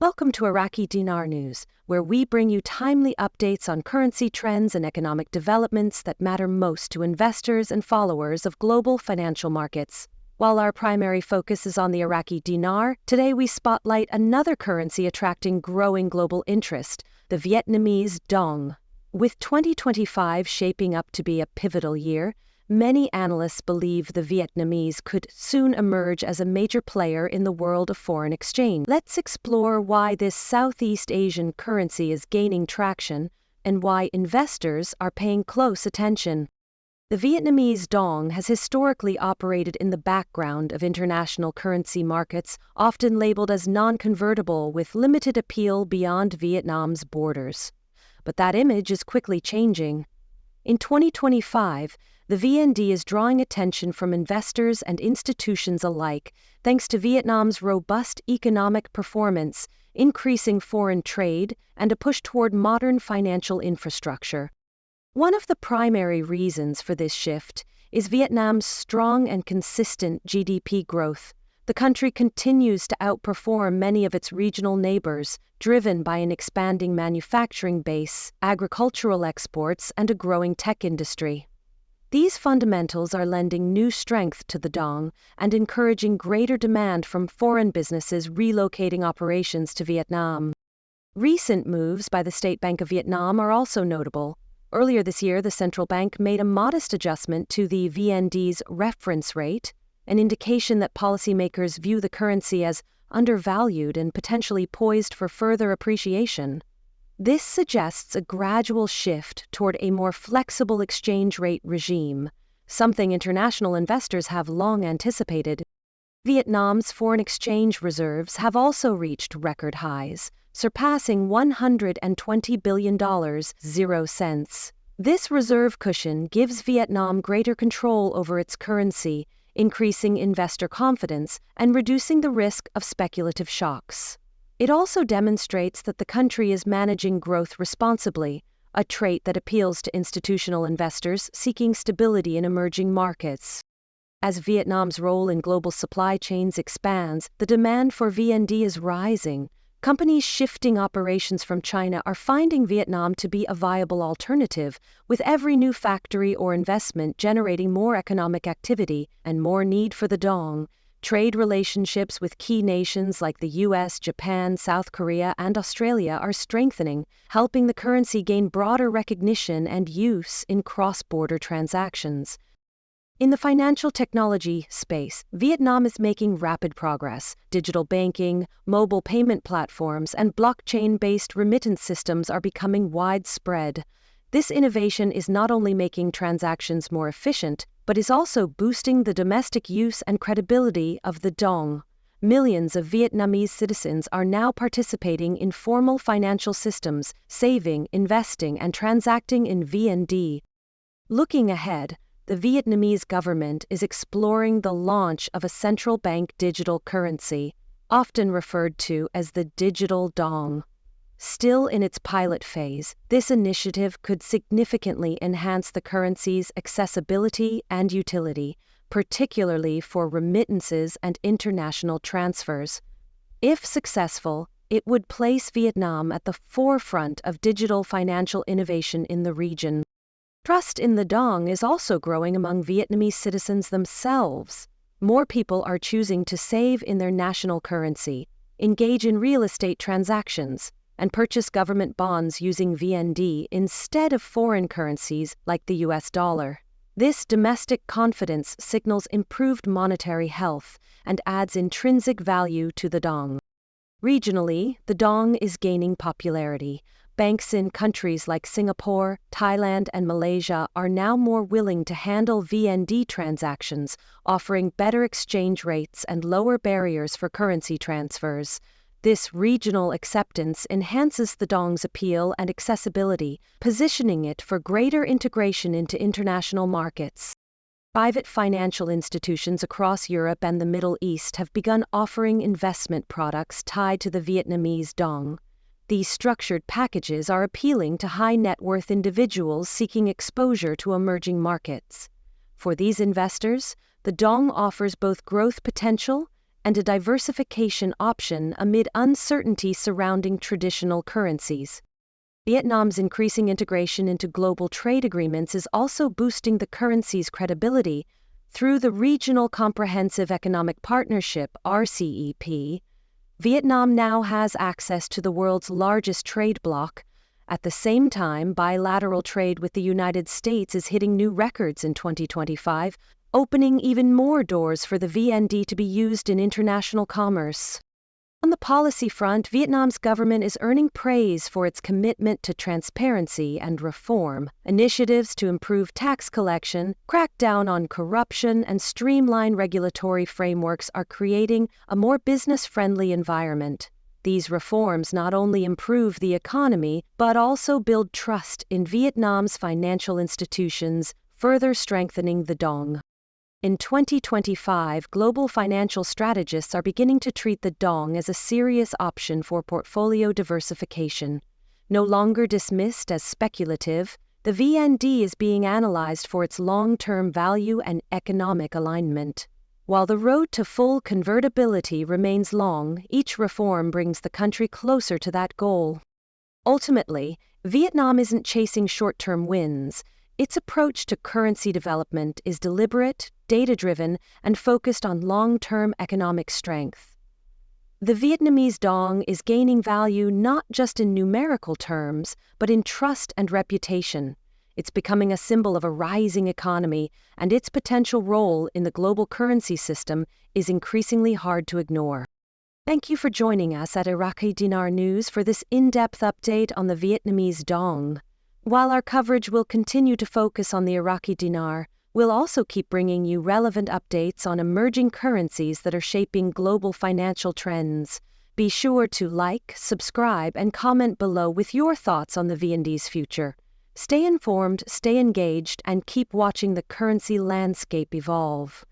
Welcome to Iraqi Dinar News, where we bring you timely updates on currency trends and economic developments that matter most to investors and followers of global financial markets. While our primary focus is on the Iraqi dinar, today we spotlight another currency attracting growing global interest, the Vietnamese dong. With 2025 shaping up to be a pivotal year, many analysts believe the Vietnamese could soon emerge as a major player in the world of foreign exchange. Let's explore why this Southeast Asian currency is gaining traction and why investors are paying close attention. The Vietnamese dong has historically operated in the background of international currency markets, often labeled as non-convertible with limited appeal beyond Vietnam's borders. But that image is quickly changing. In 2025, the VND is drawing attention from investors and institutions alike thanks to Vietnam's robust economic performance, increasing foreign trade, and a push toward modern financial infrastructure. One of the primary reasons for this shift is Vietnam's strong and consistent GDP growth. The country continues to outperform many of its regional neighbors, driven by an expanding manufacturing base, agricultural exports, and a growing tech industry. These fundamentals are lending new strength to the dong and encouraging greater demand from foreign businesses relocating operations to Vietnam. Recent moves by the State Bank of Vietnam are also notable. Earlier this year, the central bank made a modest adjustment to the VND's reference rate, an indication that policymakers view the currency as undervalued and potentially poised for further appreciation. This suggests a gradual shift toward a more flexible exchange rate regime, something international investors have long anticipated. Vietnam's foreign exchange reserves have also reached record highs, surpassing $120 billion. This reserve cushion gives Vietnam greater control over its currency, increasing investor confidence and reducing the risk of speculative shocks. It also demonstrates that the country is managing growth responsibly, a trait that appeals to institutional investors seeking stability in emerging markets. As Vietnam's role in global supply chains expands, the demand for VND is rising. Companies shifting operations from China are finding Vietnam to be a viable alternative, with every new factory or investment generating more economic activity and more need for the dong. Trade relationships with key nations like the US, Japan, South Korea, and Australia are strengthening, helping the currency gain broader recognition and use in cross-border transactions. In the financial technology space, Vietnam is making rapid progress. Digital banking, mobile payment platforms, and blockchain-based remittance systems are becoming widespread. This innovation is not only making transactions more efficient, but is also boosting the domestic use and credibility of the dong. Millions of Vietnamese citizens are now participating in formal financial systems, saving, investing, and transacting in VND. Looking ahead, the Vietnamese government is exploring the launch of a central bank digital currency, often referred to as the digital dong. Still in its pilot phase, this initiative could significantly enhance the currency's accessibility and utility, particularly for remittances and international transfers. If successful, it would place Vietnam at the forefront of digital financial innovation in the region. Trust in the dong is also growing among Vietnamese citizens themselves. More people are choosing to save in their national currency, engage in real estate transactions, and purchase government bonds using VND instead of foreign currencies like the US dollar. This domestic confidence signals improved monetary health and adds intrinsic value to the dong. Regionally, the dong is gaining popularity. Banks in countries like Singapore, Thailand, and Malaysia are now more willing to handle VND transactions, offering better exchange rates and lower barriers for currency transfers. This regional acceptance enhances the dong's appeal and accessibility, positioning it for greater integration into international markets. Private financial institutions across Europe and the Middle East have begun offering investment products tied to the Vietnamese dong. These structured packages are appealing to high-net-worth individuals seeking exposure to emerging markets. For these investors, the dong offers both growth potential and a diversification option amid uncertainty surrounding traditional currencies. Vietnam's increasing integration into global trade agreements is also boosting the currency's credibility. Through the Regional Comprehensive Economic Partnership (RCEP), Vietnam now has access to the world's largest trade bloc. At the same time, bilateral trade with the United States is hitting new records in 2025, opening even more doors for the VND to be used in international commerce. On the policy front, Vietnam's government is earning praise for its commitment to transparency and reform. Initiatives to improve tax collection, crack down on corruption, and streamline regulatory frameworks are creating a more business-friendly environment. These reforms not only improve the economy, but also build trust in Vietnam's financial institutions, further strengthening the dong. In 2025, global financial strategists are beginning to treat the dong as a serious option for portfolio diversification. No longer dismissed as speculative, the VND is being analyzed for its long-term value and economic alignment. While the road to full convertibility remains long, each reform brings the country closer to that goal. Ultimately, Vietnam isn't chasing short-term wins. Its approach to currency development is deliberate, data-driven, and focused on long-term economic strength. The Vietnamese dong is gaining value not just in numerical terms, but in trust and reputation. It's becoming a symbol of a rising economy, and its potential role in the global currency system is increasingly hard to ignore. Thank you for joining us at Iraqi Dinar News for this in-depth update on the Vietnamese dong. While our coverage will continue to focus on the Iraqi dinar, we'll also keep bringing you relevant updates on emerging currencies that are shaping global financial trends. Be sure to like, subscribe, and comment below with your thoughts on the VND's future. Stay informed, stay engaged, and keep watching the currency landscape evolve.